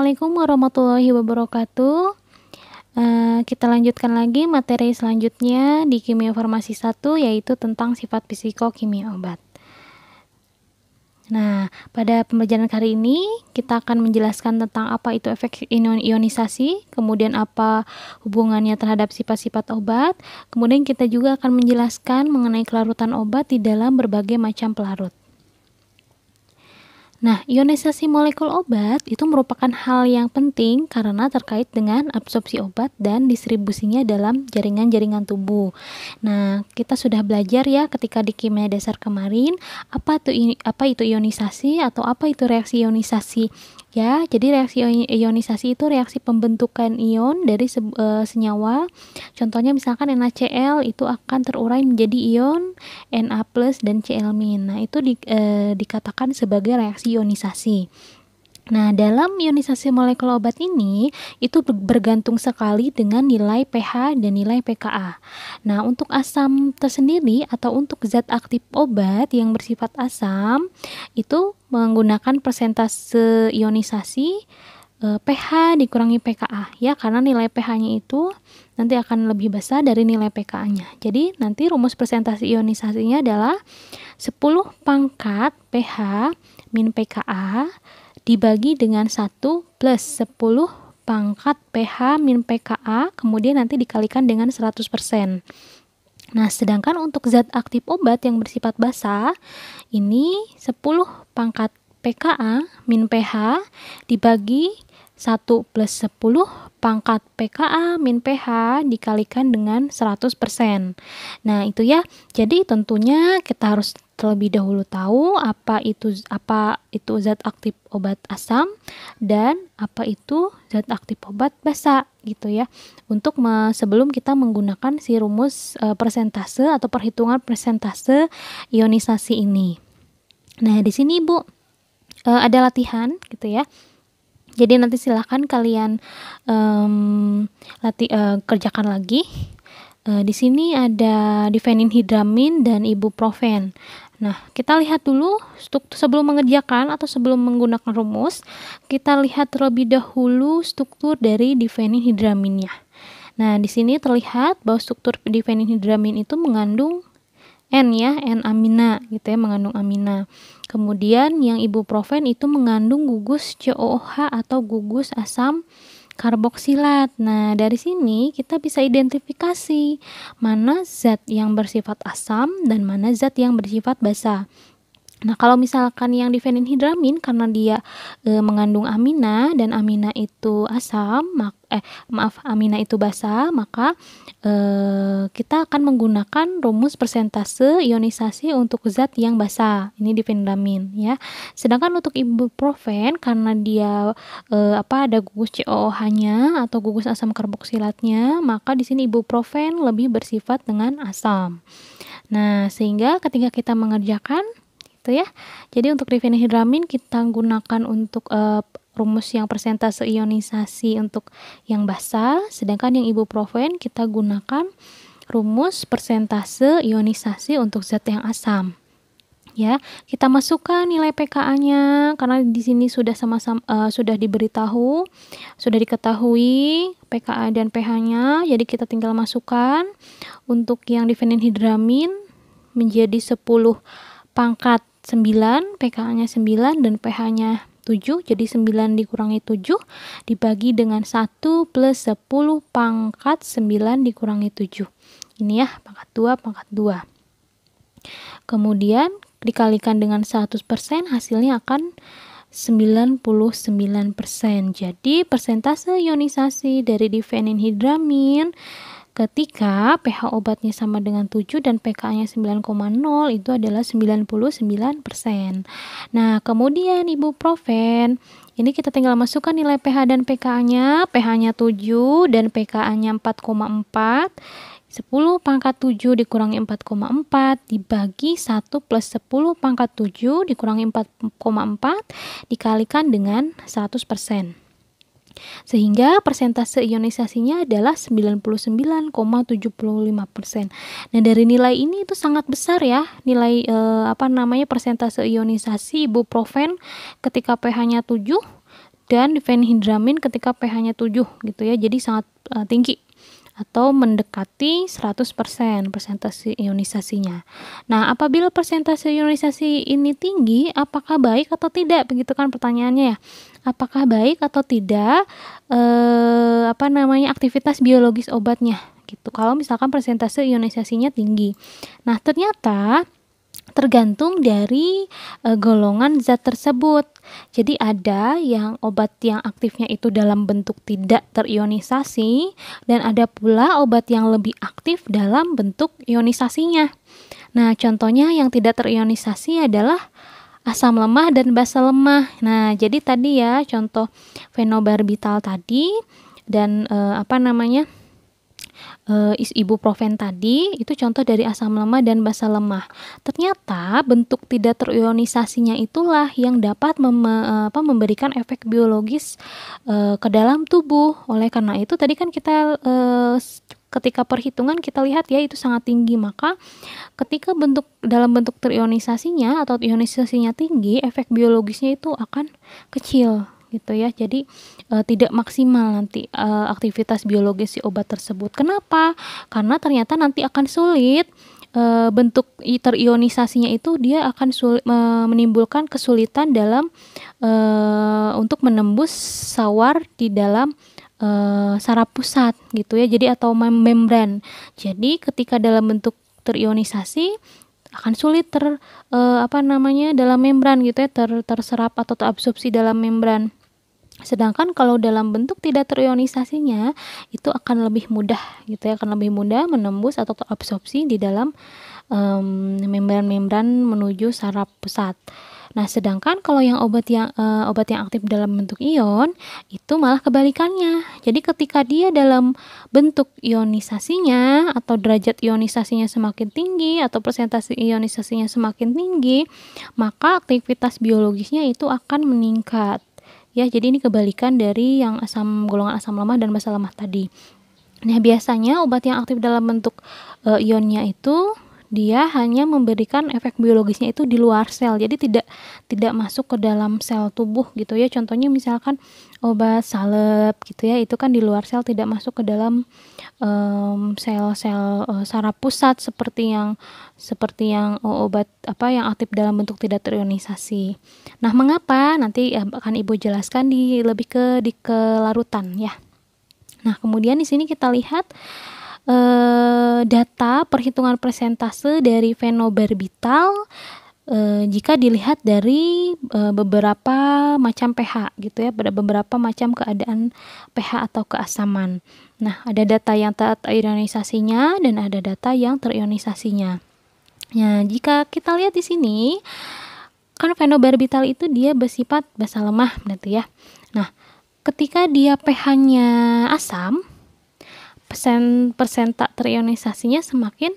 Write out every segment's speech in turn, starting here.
Assalamualaikum warahmatullahi wabarakatuh. Kita lanjutkan lagi materi selanjutnya di Kimia Farmasi 1, yaitu tentang sifat fisikokimia obat. Nah, pada pembelajaran kali ini kita akan menjelaskan tentang apa itu efek ionisasi, kemudian apa hubungannya terhadap sifat-sifat obat, kemudian kita juga akan menjelaskan mengenai kelarutan obat di dalam berbagai macam pelarut. Nah, ionisasi molekul obat itu merupakan hal yang penting karena terkait dengan absorpsi obat dan distribusinya dalam jaringan-jaringan tubuh. Nah, kita sudah belajar ya ketika di kimia dasar kemarin apa itu ionisasi atau apa itu reaksi ionisasi. Ya, jadi reaksi ionisasi itu reaksi pembentukan ion dari senyawa. Contohnya misalkan NaCl itu akan terurai menjadi ion Na+ dan Cl-. Nah, itu dikatakan sebagai reaksi ionisasi. Nah, dalam ionisasi molekul obat ini itu bergantung sekali dengan nilai pH dan nilai pKa. Nah, untuk asam tersendiri atau untuk zat aktif obat yang bersifat asam itu menggunakan persentase ionisasi pH dikurangi pKa ya, karena nilai pH-nya itu nanti akan lebih besar dari nilai pKa-nya. Jadi nanti rumus persentase ionisasinya adalah 10 pangkat pH min pKa dibagi dengan 1 plus 10 pangkat pH min pKa, kemudian nanti dikalikan dengan 100%. Nah, sedangkan untuk zat aktif obat yang bersifat basa, ini 10 pangkat pKa min pH dibagi 1 plus 10 pangkat pKa min pH dikalikan dengan 100%. Nah, itu ya. Jadi tentunya kita harus terlebih dahulu tahu apa itu zat aktif obat asam dan apa itu zat aktif obat basa gitu ya. Untuk sebelum kita menggunakan si rumus persentase atau perhitungan persentase ionisasi ini. Nah, di sini Ibu ada latihan gitu ya. Jadi nanti silahkan kalian kerjakan lagi. Di sini ada difeninhidramin dan ibuprofen. Nah, kita lihat dulu sebelum mengerjakan atau sebelum menggunakan rumus, kita lihat terlebih dahulu struktur dari difeninhidraminnya. Nah, di sini terlihat bahwa struktur difeninhidramin itu mengandung N ya, N-amina gitu ya, mengandung amina. Kemudian yang ibuprofen itu mengandung gugus COOH atau gugus asam karboksilat. Nah, dari sini kita bisa identifikasi mana zat yang bersifat asam dan mana zat yang bersifat basa. Nah, kalau misalkan yang difeninhidramin karena dia mengandung amina dan amina itu asam, amina itu basa, maka kita akan menggunakan rumus persentase ionisasi untuk zat yang basa. Ini difeninhidramin ya. Sedangkan untuk ibuprofen karena dia ada gugus COOH-nya atau gugus asam karboksilatnya, maka di sini ibuprofen lebih bersifat dengan asam. Nah, sehingga ketika kita mengerjakan itu ya. Jadi untuk difeninhidramin kita gunakan untuk rumus yang persentase ionisasi untuk yang basa, sedangkan yang ibuprofen kita gunakan rumus persentase ionisasi untuk zat yang asam. Ya, kita masukkan nilai pKa-nya karena di sini sudah sama-sama sudah diberitahu, sudah diketahui pKa dan pH-nya. Jadi kita tinggal masukkan untuk yang difeninhidramin menjadi 10 pangkat 9, pKa-nya 9 dan pH-nya 7, jadi 9 dikurangi 7 dibagi dengan 1 plus 10 pangkat 9 dikurangi 7. Ini ya, pangkat 2. Kemudian dikalikan dengan 100%, hasilnya akan 99%. Jadi persentase ionisasi dari difeninhidramin ketika pH obatnya sama dengan 7 dan pKa-nya 9,0 itu adalah 99%. Nah, kemudian ibuprofen, ini kita tinggal masukkan nilai pH dan pKa-nya, pH-nya 7 dan pKa-nya 4,4. 10 pangkat 7 dikurangi 4,4 dibagi 1 plus 10 pangkat 7 dikurangi 4,4 dikalikan dengan 100%. Sehingga persentase ionisasinya adalah 99,75%. Nah, dari nilai ini itu sangat besar ya, nilai persentase ionisasi ibuprofen ketika pH-nya 7 dan difenhidramin ketika pH-nya 7 gitu ya. Jadi sangat tinggi atau mendekati 100% persentase ionisasinya. Nah, apabila persentase ionisasi ini tinggi, apakah baik atau tidak? Begitu kan pertanyaannya ya. Apakah baik atau tidak aktivitas biologis obatnya gitu. Kalau misalkan persentase ionisasinya tinggi. Nah, ternyata tergantung dari golongan zat tersebut. Jadi ada yang obat yang aktifnya itu dalam bentuk tidak terionisasi dan ada pula obat yang lebih aktif dalam bentuk ionisasinya. Nah, contohnya yang tidak terionisasi adalah asam lemah dan basa lemah. Nah, jadi tadi ya contoh fenobarbital tadi dan ibuprofen tadi itu contoh dari asam lemah dan basa lemah. Ternyata bentuk tidak terionisasinya itulah yang dapat memberikan efek biologis ke dalam tubuh. Oleh karena itu tadi kan kita ketika perhitungan kita lihat ya itu sangat tinggi, maka ketika dalam bentuk terionisasinya atau ionisasinya tinggi, efek biologisnya itu akan kecil gitu ya. Jadi tidak maksimal nanti aktivitas biologis si obat tersebut. Kenapa? Karena ternyata nanti akan sulit bentuk terionisasinya itu dia akan menimbulkan kesulitan dalam untuk menembus sawar di dalam saraf pusat gitu ya. Jadi atau membran. Jadi ketika dalam bentuk terionisasi akan sulit dalam membran gitu ya, terserap atau terabsorpsi dalam membran. Sedangkan kalau dalam bentuk tidak terionisasinya itu akan lebih mudah gitu ya, akan lebih mudah menembus atau terabsorpsi di dalam membran-membran menuju saraf pusat. Nah, sedangkan kalau yang obat yang aktif dalam bentuk ion itu malah kebalikannya. Jadi ketika dia dalam bentuk ionisasinya atau derajat ionisasinya semakin tinggi atau persentase ionisasinya semakin tinggi, maka aktivitas biologisnya itu akan meningkat. Ya, jadi ini kebalikan dari yang golongan asam lemah dan basa lemah tadi. Nah, biasanya obat yang aktif dalam bentuk ionnya itu dia hanya memberikan efek biologisnya itu di luar sel. Jadi tidak masuk ke dalam sel tubuh gitu ya. Contohnya misalkan obat salep gitu ya, itu kan di luar sel, tidak masuk ke dalam sel-sel saraf pusat seperti yang obat yang aktif dalam bentuk tidak terionisasi. Nah, mengapa? Nanti akan Ibu jelaskan lebih di kelarutan ya. Nah, kemudian di sini kita lihat data perhitungan persentase dari fenobarbital jika dilihat dari beberapa macam pH gitu ya, pada beberapa macam keadaan pH atau keasaman. Nah, ada data yang terionisasinya dan ada data yang terionisasinya. Nah, jika kita lihat di sini kan fenobarbital itu dia bersifat basa lemah berarti ya. Nah, ketika dia pH-nya asam, persen terionisasinya semakin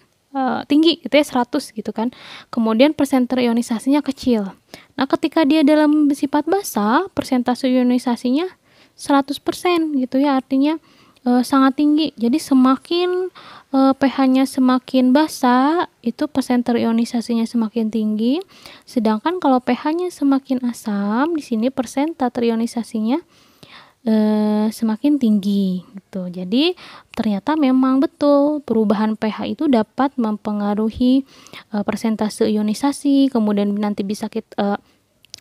tinggi gitu ya, 100 gitu kan. Kemudian persen terionisasinya kecil. Nah, ketika dia dalam sifat basa, persentase ionisasinya 100% gitu ya, artinya sangat tinggi. Jadi semakin pH-nya semakin basa, itu persen terionisasinya semakin tinggi. Sedangkan kalau pH-nya semakin asam, di sini persen terionisasinya semakin tinggi gitu. Jadi ternyata memang betul perubahan pH itu dapat mempengaruhi persentase ionisasi, kemudian nanti bisa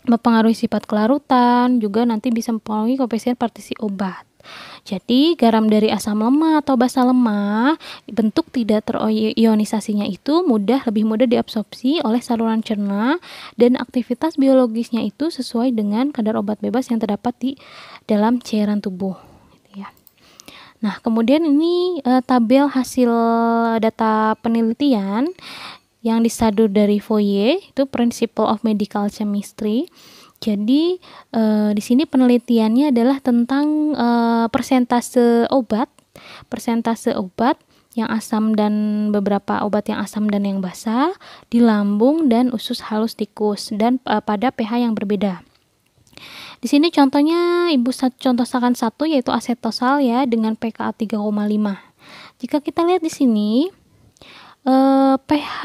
mempengaruhi sifat kelarutan, juga nanti bisa mempengaruhi koefisien partisi obat. Jadi garam dari asam lemah atau basa lemah bentuk tidak terionisasinya itu lebih mudah diabsorpsi oleh saluran cerna dan aktivitas biologisnya itu sesuai dengan kadar obat bebas yang terdapat di dalam cairan tubuh gitu ya. Nah, kemudian ini tabel hasil data penelitian yang disadur dari Fourier, itu Principle of Medical Chemistry. Jadi di sini penelitiannya adalah tentang persentase obat yang asam dan beberapa obat yang asam dan yang basa di lambung dan usus halus tikus dan pada pH yang berbeda. Di sini contohnya Ibu contohkan satu yaitu asetosal ya dengan pKa 3,5. Jika kita lihat di sini pH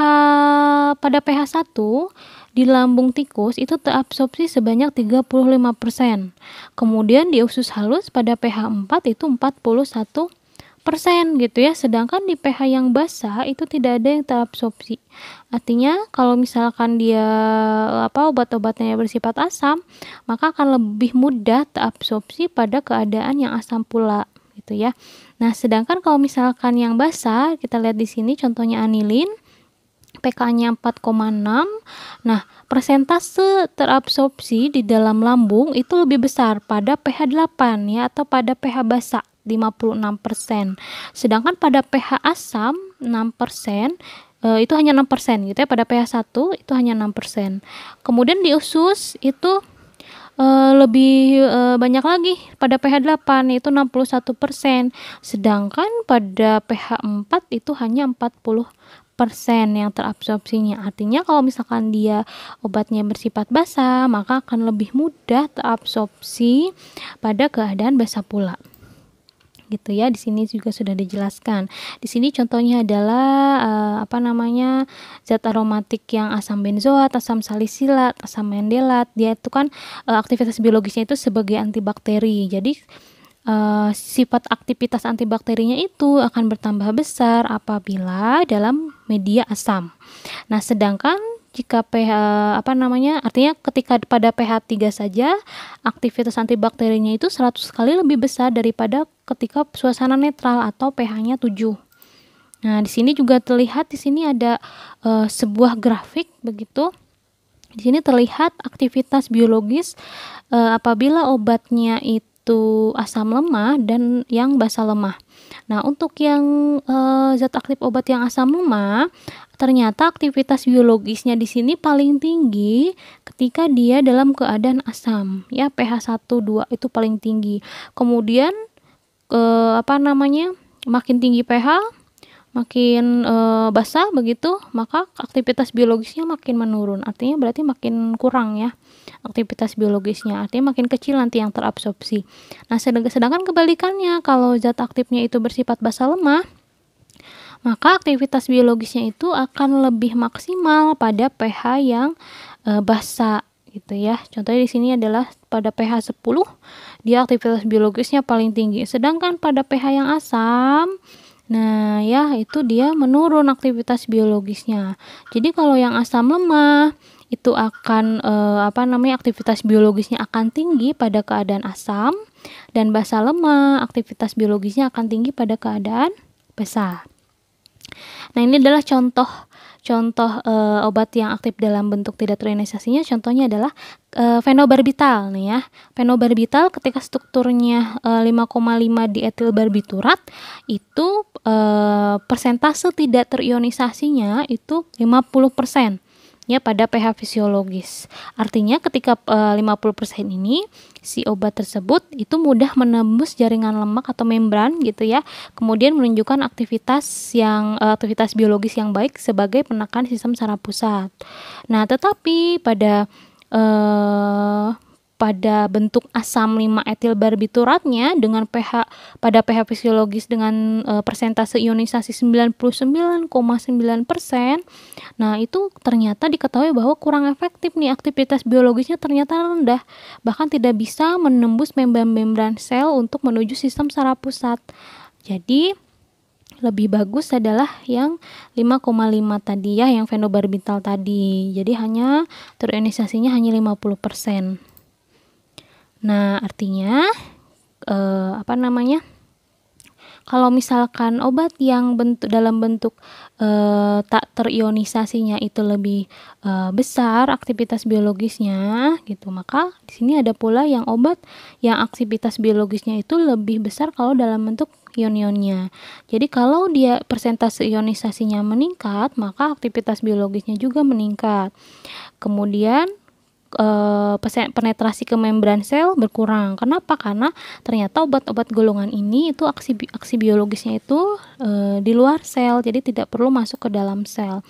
pada pH 1 di lambung tikus itu terabsorpsi sebanyak 35%. Kemudian di usus halus pada pH 4 itu 41% gitu ya. Sedangkan di pH yang basah itu tidak ada yang terabsorpsi. Artinya kalau misalkan dia obat-obatnya bersifat asam, maka akan lebih mudah terabsorpsi pada keadaan yang asam pula gitu ya. Nah, sedangkan kalau misalkan yang basah, kita lihat di sini contohnya anilin, pK-nya 4,6. Nah, persentase terabsorpsi di dalam lambung itu lebih besar pada pH 8 ya, atau pada pH basah 56%. Sedangkan pada pH asam 6%, itu hanya 6% gitu ya. Pada pH 1 itu hanya 6%. Kemudian di usus itu lebih banyak lagi pada pH 8 yaitu 61%. Sedangkan pada pH 4 itu hanya 40% yang terabsorpsinya. Artinya kalau misalkan dia obatnya bersifat basah, maka akan lebih mudah terabsorpsi pada keadaan basah pula. Gitu ya, di sini juga sudah dijelaskan. Di sini contohnya adalah zat aromatik yang asam benzoat, asam salisilat, asam mendelat. Dia itu kan aktivitas biologisnya itu sebagai antibakteri. Jadi sifat aktivitas antibakterinya itu akan bertambah besar apabila dalam media asam. Nah, sedangkan jika pH artinya ketika pada pH 3 saja aktivitas antibakterinya itu 100 kali lebih besar daripada ketika suasana netral atau pH-nya 7. Nah, di sini juga terlihat, di sini ada sebuah grafik begitu. Di sini terlihat aktivitas biologis apabila obatnya itu asam lemah dan yang basa lemah. Nah, untuk yang zat aktif obat yang asam lemah, ternyata aktivitas biologisnya di sini paling tinggi ketika dia dalam keadaan asam, ya pH 1, 2 itu paling tinggi. Kemudian makin tinggi pH, makin basah begitu, maka aktivitas biologisnya makin menurun. Artinya berarti makin kurang ya aktivitas biologisnya, artinya makin kecil nanti yang terabsorpsi. Nah, sedangkan kebalikannya, kalau zat aktifnya itu bersifat basa lemah, maka aktivitas biologisnya itu akan lebih maksimal pada pH yang basa gitu ya. Contohnya di sini adalah pada pH 10, dia aktivitas biologisnya paling tinggi. Sedangkan pada pH yang asam, nah ya itu dia menurun aktivitas biologisnya. Jadi kalau yang asam lemah itu akan aktivitas biologisnya akan tinggi pada keadaan asam, dan basa lemah aktivitas biologisnya akan tinggi pada keadaan basa. Nah, ini adalah contoh obat yang aktif dalam bentuk tidak terionisasinya. Contohnya adalah fenobarbital nih ya. Fenobarbital ketika strukturnya 5,5 dietilbarbiturat itu persentase tidak terionisasinya itu 50%. Ya, pada pH fisiologis. Artinya ketika 50% ini si obat tersebut itu mudah menembus jaringan lemak atau membran gitu ya. Kemudian menunjukkan aktivitas biologis yang baik sebagai penekan sistem saraf pusat. Nah, tetapi pada bentuk asam 5 etilbarbituratnya dengan pada pH fisiologis dengan persentase ionisasi 99,9%, nah itu ternyata diketahui bahwa kurang efektif nih, aktivitas biologisnya ternyata rendah, bahkan tidak bisa menembus membran sel untuk menuju sistem saraf pusat. Jadi lebih bagus adalah yang 5,5 tadi ya, yang fenobarbital tadi. Jadi terionisasinya hanya 50%. Nah, artinya kalau misalkan obat yang dalam bentuk tak terionisasinya itu lebih besar aktivitas biologisnya gitu, maka di sini ada pula yang obat yang aktivitas biologisnya itu lebih besar kalau dalam bentuk ion-ionnya. Jadi kalau dia persentase ionisasinya meningkat, maka aktivitas biologisnya juga meningkat. Kemudian penetrasi ke membran sel berkurang. Kenapa? Karena ternyata obat-obat golongan ini itu aksi biologisnya itu di luar sel, jadi tidak perlu masuk ke dalam sel.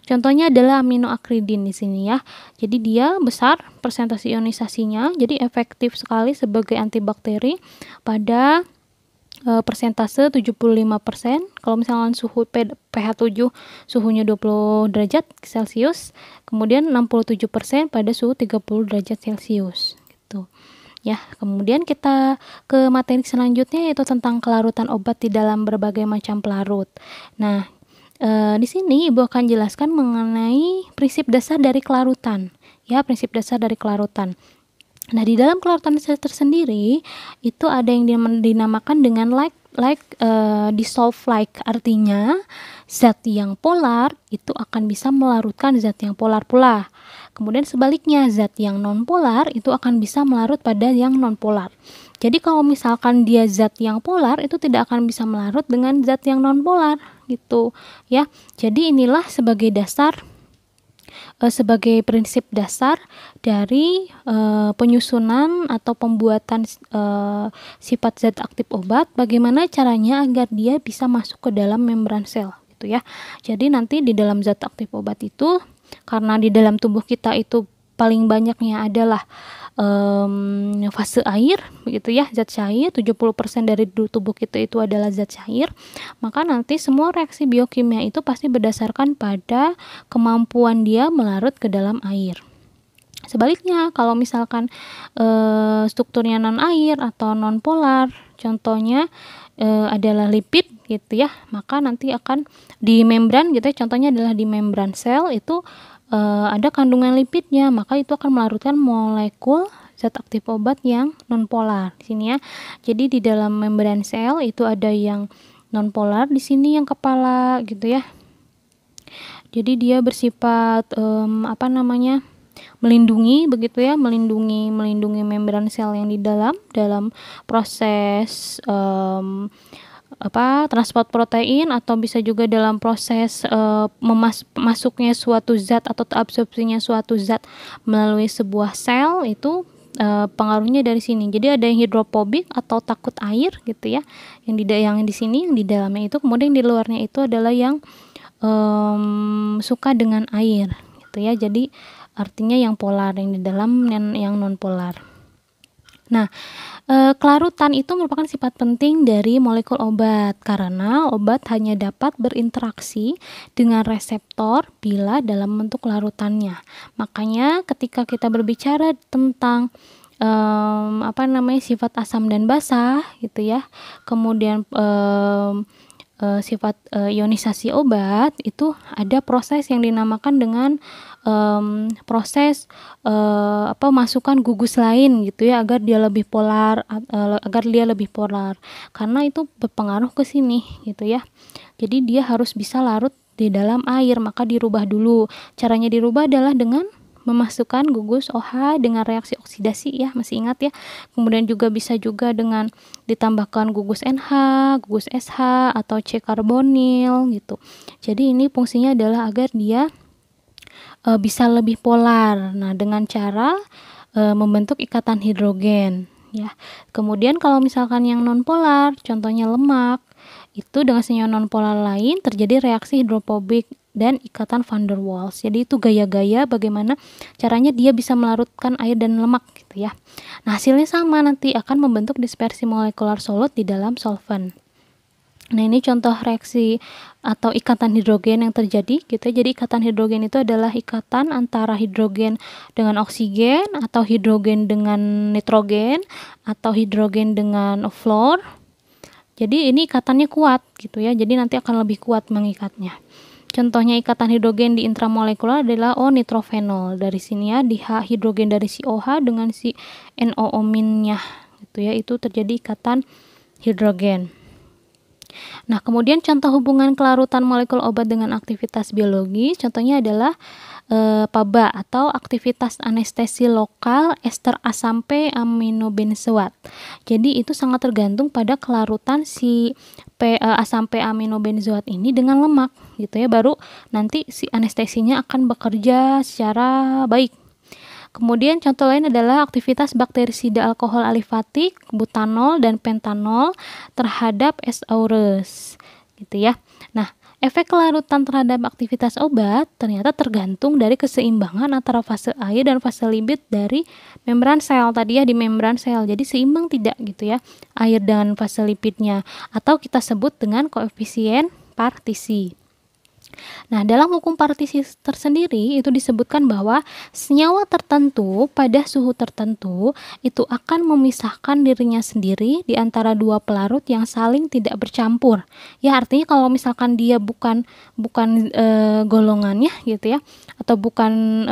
Contohnya adalah aminoakridin di sini ya. Jadi dia besar persentase ionisasinya, jadi efektif sekali sebagai antibakteri pada persentase 75%. Kalau misalkan suhu pH 7 suhunya 20 derajat Celcius, kemudian 67% pada suhu 30 derajat Celcius gitu. Ya, kemudian kita ke materi selanjutnya yaitu tentang kelarutan obat di dalam berbagai macam pelarut. Nah, di sini Ibu akan jelaskan mengenai prinsip dasar dari kelarutan. Ya, prinsip dasar dari kelarutan. Nah, di dalam kelarutan tersendiri itu ada yang dinamakan dengan dissolve like, artinya zat yang polar itu akan bisa melarutkan zat yang polar pula. Kemudian sebaliknya, zat yang non-polar itu akan bisa melarut pada yang non-polar. Jadi kalau misalkan dia zat yang polar itu tidak akan bisa melarut dengan zat yang non-polar gitu ya. Jadi inilah sebagai prinsip dasar dari penyusunan atau pembuatan sifat zat aktif obat, bagaimana caranya agar dia bisa masuk ke dalam membran sel gitu ya. Jadi nanti di dalam zat aktif obat itu, karena di dalam tubuh kita itu paling banyaknya adalah fase air begitu ya, zat cair, 70% dari tubuh kita itu adalah zat cair, maka nanti semua reaksi biokimia itu pasti berdasarkan pada kemampuan dia melarut ke dalam air. Sebaliknya, kalau misalkan strukturnya non air atau non polar, contohnya adalah lipid gitu ya, maka nanti akan di membran gitu ya, contohnya adalah di membran sel itu ada kandungan lipidnya, maka itu akan melarutkan molekul zat aktif obat yang non polar di sini ya. Jadi di dalam membran sel itu ada yang non polar, di sini yang kepala gitu ya. Jadi dia bersifat melindungi begitu ya, melindungi membran sel yang di dalam proses transport protein, atau bisa juga dalam proses masuknya suatu zat atau absorpsinya suatu zat melalui sebuah sel, itu pengaruhnya dari sini. Jadi ada yang hidrofobik atau takut air gitu ya, yang di sini yang di dalamnya itu, kemudian di luarnya itu adalah yang suka dengan air gitu ya. Jadi artinya yang polar, yang di dalam dan yang non polar. Nah, kelarutan itu merupakan sifat penting dari molekul obat karena obat hanya dapat berinteraksi dengan reseptor bila dalam bentuk larutannya. Makanya ketika kita berbicara tentang sifat asam dan basah gitu ya, kemudian sifat ionisasi obat, itu ada proses yang dinamakan dengan proses masukan gugus lain gitu ya, agar dia lebih polar, karena itu berpengaruh ke sini gitu ya. Jadi dia harus bisa larut di dalam air, maka dirubah dulu. Caranya dirubah adalah dengan memasukkan gugus OH dengan reaksi oksidasi ya, masih ingat ya. Kemudian juga bisa juga dengan ditambahkan gugus NH, gugus SH atau C-karbonil gitu. Jadi ini fungsinya adalah agar dia bisa lebih polar. Nah, dengan cara membentuk ikatan hidrogen ya. Kemudian kalau misalkan yang non polar, contohnya lemak, itu dengan senyawa non polar lain terjadi reaksi hidrofobik dan ikatan van der Waals. Jadi itu gaya-gaya bagaimana caranya dia bisa melarutkan air dan lemak gitu ya. Nah, hasilnya sama, nanti akan membentuk dispersi molekular solut di dalam solvent. Nah, ini contoh reaksi atau ikatan hidrogen yang terjadi gitu. Jadi ikatan hidrogen itu adalah ikatan antara hidrogen dengan oksigen, atau hidrogen dengan nitrogen, atau hidrogen dengan fluor. Jadi ini ikatannya kuat gitu ya. Jadi nanti akan lebih kuat mengikatnya. Contohnya ikatan hidrogen di intramolekular adalah O-nitrophenol. Dari sini ya, di H hidrogen dari si OH dengan si NO-nya gitu ya. Itu terjadi ikatan hidrogen. Nah, kemudian contoh hubungan kelarutan molekul obat dengan aktivitas biologis, contohnya adalah PABA atau aktivitas anestesi lokal ester asam P-aminobenzoat. Jadi itu sangat tergantung pada kelarutan si asam P-aminobenzoat ini dengan lemak gitu ya, baru nanti si anestesinya akan bekerja secara baik. Kemudian contoh lain adalah aktivitas bakterisida alkohol alifatik, butanol dan pentanol terhadap S. aureus gitu ya. Nah, Efek kelarutan terhadap aktivitas obat ternyata tergantung dari keseimbangan antara fase air dan fase lipid dari membran sel tadi ya, di membran sel. Jadi seimbang tidak gitu ya air dan fase lipidnya, atau kita sebut dengan koefisien partisi. Nah, dalam hukum partisi tersendiri itu disebutkan bahwa senyawa tertentu pada suhu tertentu itu akan memisahkan dirinya sendiri di antara dua pelarut yang saling tidak bercampur. Ya, artinya kalau misalkan dia bukan golongannya gitu ya, atau bukan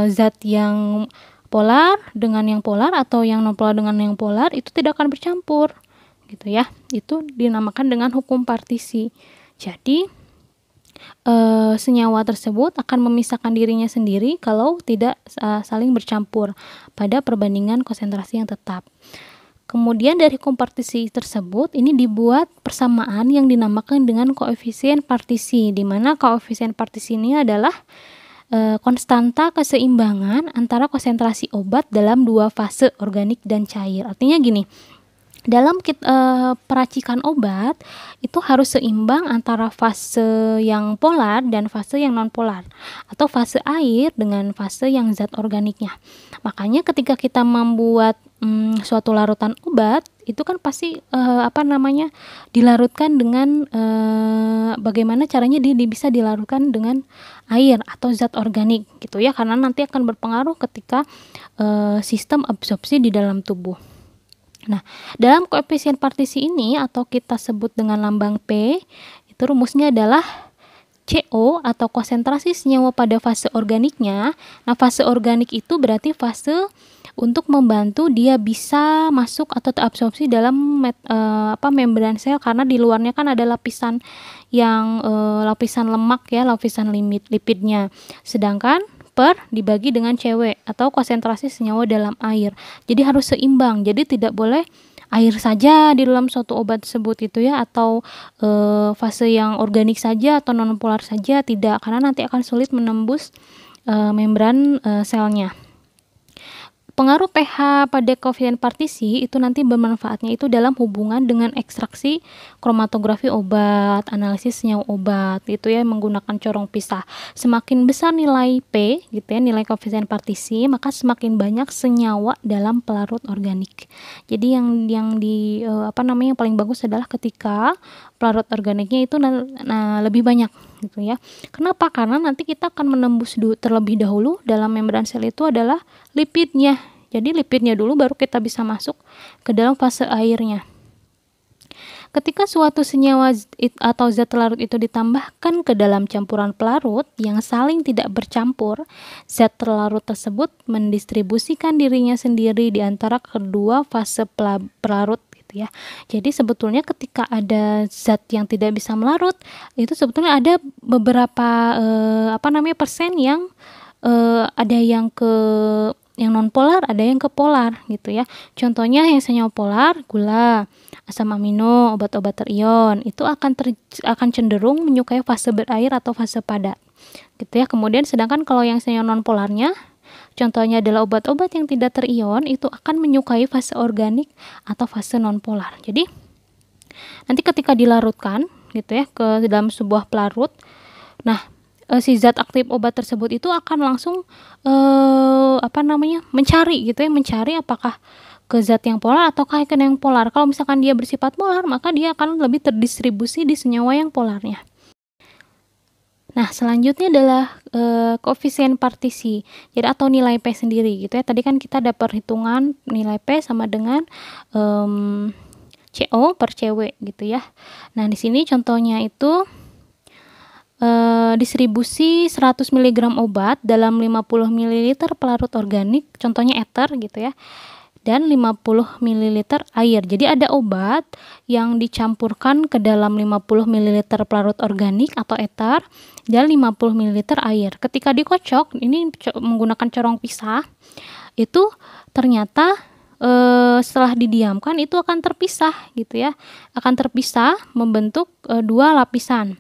zat yang polar dengan yang polar atau yang non polar dengan yang polar, itu tidak akan bercampur gitu ya. Itu dinamakan dengan hukum partisi. Jadi senyawa tersebut akan memisahkan dirinya sendiri kalau tidak saling bercampur pada perbandingan konsentrasi yang tetap. Kemudian dari hukum partisi tersebut ini dibuat persamaan yang dinamakan dengan koefisien partisi, di mana koefisien partisi ini adalah konstanta keseimbangan antara konsentrasi obat dalam dua fase organik dan cair. Artinya gini, dalam peracikan obat itu harus seimbang antara fase yang polar dan fase yang non polar, atau fase air dengan fase yang zat organiknya. Makanya ketika kita membuat suatu larutan obat itu kan pasti dilarutkan dengan bagaimana caranya dia bisa dilarutkan dengan air atau zat organik gitu ya, karena nanti akan berpengaruh ketika sistem absorpsi di dalam tubuh. Nah, dalam koefisien partisi ini atau kita sebut dengan lambang P, itu rumusnya adalah CO atau konsentrasi senyawa pada fase organiknya. Nah, fase organik itu berarti fase untuk membantu dia bisa masuk atau terabsorpsi dalam membran sel, karena di luarnya kan ada lapisan yang lapisan lemak ya, lapisan lipidnya. Sedangkan dibagi dengan Cw atau konsentrasi senyawa dalam air. Jadi harus seimbang. Jadi tidak boleh air saja di dalam suatu obat tersebut itu ya, atau fase yang organik saja atau non polar saja, tidak, karena nanti akan sulit menembus membran selnya. Pengaruh pH pada koefisien partisi itu nanti bermanfaatnya itu dalam hubungan dengan ekstraksi kromatografi obat, analisis senyawa obat gitu ya, menggunakan corong pisah. Semakin besar nilai P gitu ya, nilai koefisien partisi, maka semakin banyak senyawa dalam pelarut organik. Jadi yang paling bagus adalah ketika pelarut organiknya itu lebih banyak gitu ya. Kenapa? Karena nanti kita akan menembus terlebih dahulu dalam membran sel itu adalah lipidnya. Jadi lipidnya dulu baru kita bisa masuk ke dalam fase airnya. Ketika suatu senyawa atau zat larut itu ditambahkan ke dalam campuran pelarut yang saling tidak bercampur, zat larut tersebut mendistribusikan dirinya sendiri di antara kedua fase pelarut gitu ya. Jadi sebetulnya ketika ada zat yang tidak bisa melarut, itu sebetulnya ada beberapa persen yang ada yang non polar, ada yang ke polar gitu ya. Contohnya yang senyawa polar, gula, asam amino, obat-obat terion itu akan cenderung menyukai fase berair atau fase padat gitu ya. Kemudian sedangkan kalau yang senyawa non polarnya, contohnya adalah obat-obat yang tidak terion, itu akan menyukai fase organik atau fase non polar. Jadi nanti ketika dilarutkan gitu ya ke dalam sebuah pelarut, nah si zat aktif obat tersebut itu akan langsung mencari apakah ke zat yang polar ataukah ke yang polar. Kalau misalkan dia bersifat polar, maka dia akan lebih terdistribusi di senyawa yang polarnya. Nah, selanjutnya adalah koefisien partisi. Jadi atau nilai P sendiri gitu ya. Tadi kan kita ada perhitungan nilai P sama dengan CO per Cw gitu ya. Nah, di sini contohnya itu distribusi 100 mg obat dalam 50 ml pelarut organik, contohnya eter gitu ya, dan 50 ml air. Jadi ada obat yang dicampurkan ke dalam 50 ml pelarut organik atau eter dan 50 ml air. Ketika dikocok, ini menggunakan corong pisah, itu ternyata setelah didiamkan itu akan terpisah gitu ya, akan terpisah membentuk dua lapisan.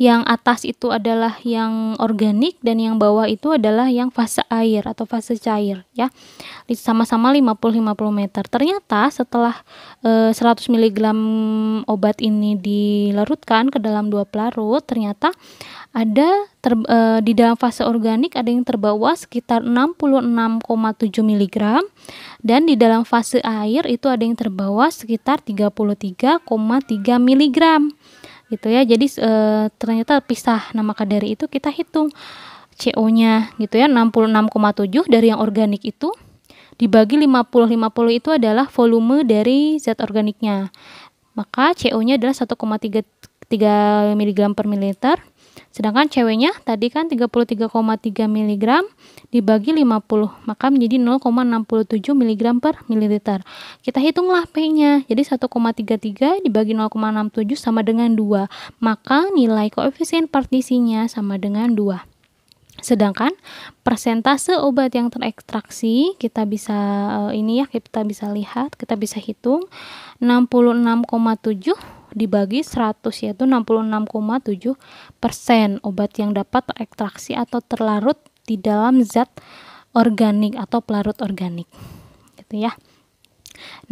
yang atas itu adalah yang organik dan yang bawah itu adalah yang fase air atau fase cair ya. Sama-sama 50-50 meter. Ternyata setelah 100 mg obat ini dilarutkan ke dalam 2 pelarut, ternyata ada di dalam fase organik ada yang terbawa sekitar 66,7 mg dan di dalam fase air itu ada yang terbawa sekitar 33,3 mg. Gitu ya. Jadi ternyata pisah. Nah, maka dari itu kita hitung CO-nya gitu ya, 66,7 dari yang organik itu dibagi 50 itu adalah volume dari zat organiknya. Maka CO-nya adalah 1,3 mg per mililiter. Sedangkan ceweknya tadi kan 33,3 mg dibagi 50, maka menjadi 0,67 mg per mililiter. Kita hitunglah P-nya. Jadi 1,33 dibagi 0,67 sama dengan 2. Maka nilai koefisien partisinya sama dengan 2. Sedangkan persentase obat yang terekstraksi kita bisa kita bisa lihat, kita bisa hitung 66,7 dibagi 100 yaitu 66,7% obat yang dapat terekstraksi atau terlarut di dalam zat organik atau pelarut organik gitu ya.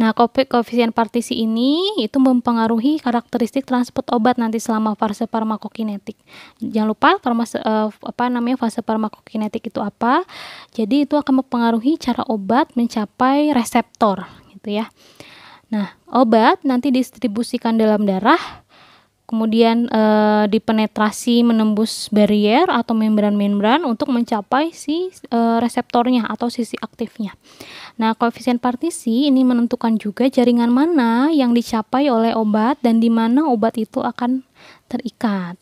Nah, koefisien partisi ini itu mempengaruhi karakteristik transport obat nanti selama fase farmakokinetik. Jangan lupa fase farmakokinetik itu apa? Jadi itu akan mempengaruhi cara obat mencapai reseptor gitu ya. Nah, obat nanti didistribusikan dalam darah, kemudian dipenetrasi menembus barrier atau membran-membran untuk mencapai si reseptornya atau sisi aktifnya. Nah, koefisien partisi ini menentukan juga jaringan mana yang dicapai oleh obat dan di mana obat itu akan terikat.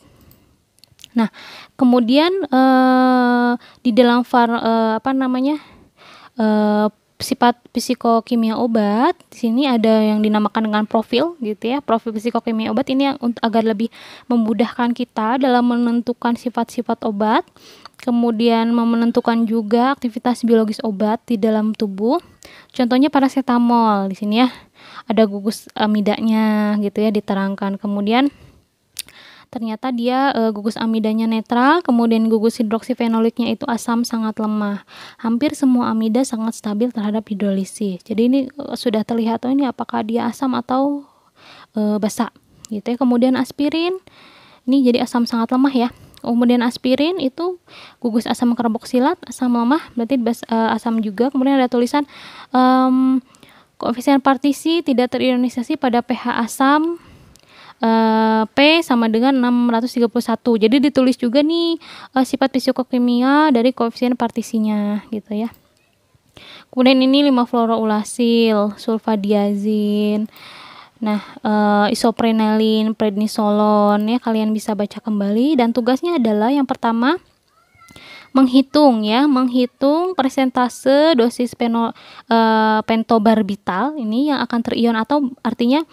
Nah, kemudian di dalam sifat psikokimia obat, di sini ada yang dinamakan dengan profil gitu ya. Profil psikokimia obat ini yang agar lebih memudahkan kita dalam menentukan sifat-sifat obat. Kemudian menentukan juga aktivitas biologis obat di dalam tubuh. Contohnya paracetamol di sini ya. Ada gugus amidanya gitu ya diterangkan. Kemudian ternyata dia gugus amidanya netral, kemudian gugus hidroksifenoliknya itu asam sangat lemah. Hampir semua amida sangat stabil terhadap hidrolisis. Jadi ini sudah terlihat ini apakah dia asam atau basa gitu ya. Kemudian aspirin ini jadi asam sangat lemah ya. Kemudian aspirin itu gugus asam karboksilat, asam lemah, berarti asam juga. Kemudian ada tulisan koefisien partisi tidak terionisasi pada pH asam P sama dengan 631. Jadi ditulis juga nih sifat psikokimia dari koefisien partisinya gitu ya. Kemudian ini 5-fluoroulasil, sulfadiazin. Nah, isoprenalin, prednisolon ya, kalian bisa baca kembali dan tugasnya adalah yang pertama menghitung persentase dosis pentobarbital ini yang akan terion atau artinya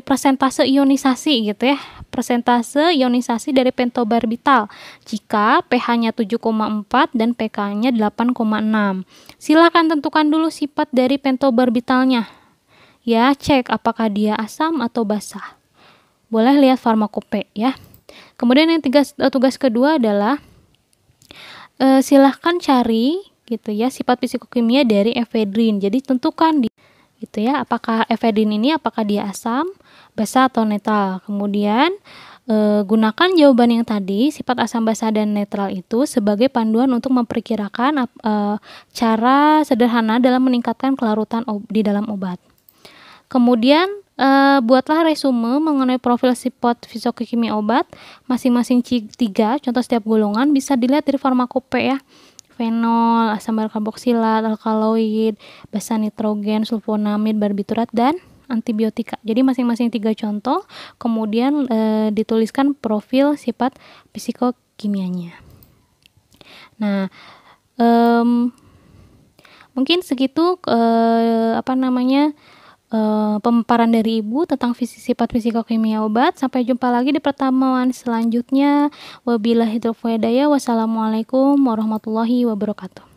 persentase ionisasi gitu ya, persentase ionisasi dari pentobarbital jika pH-nya 7,4 dan pK-nya 8,6. Silakan tentukan dulu sifat dari pentobarbitalnya ya, cek apakah dia asam atau basah. Boleh lihat farmakope ya. Kemudian yang tugas kedua adalah silahkan cari gitu ya sifat psikokimia dari efedrin. Jadi tentukan gitu ya, apakah efedrin ini apakah dia asam, basa atau netral. Kemudian gunakan jawaban yang tadi sifat asam, basa dan netral itu sebagai panduan untuk memperkirakan cara sederhana dalam meningkatkan kelarutan di dalam obat. Kemudian buatlah resume mengenai profil sifat fisiokimia obat masing-masing 3, contoh setiap golongan bisa dilihat dari farmakope ya. Fenol, asam karboksilat, alkaloid, basa nitrogen, sulfonamid, barbiturat, dan antibiotika. Jadi masing-masing 3 contoh, kemudian dituliskan profil sifat psikokimianya. Nah, mungkin segitu pemaparan dari Ibu tentang sifat psikokimia obat. Sampai jumpa lagi di pertemuan selanjutnya. Wabillahi taufiq wal hidayah. Wassalamualaikum warahmatullahi wabarakatuh.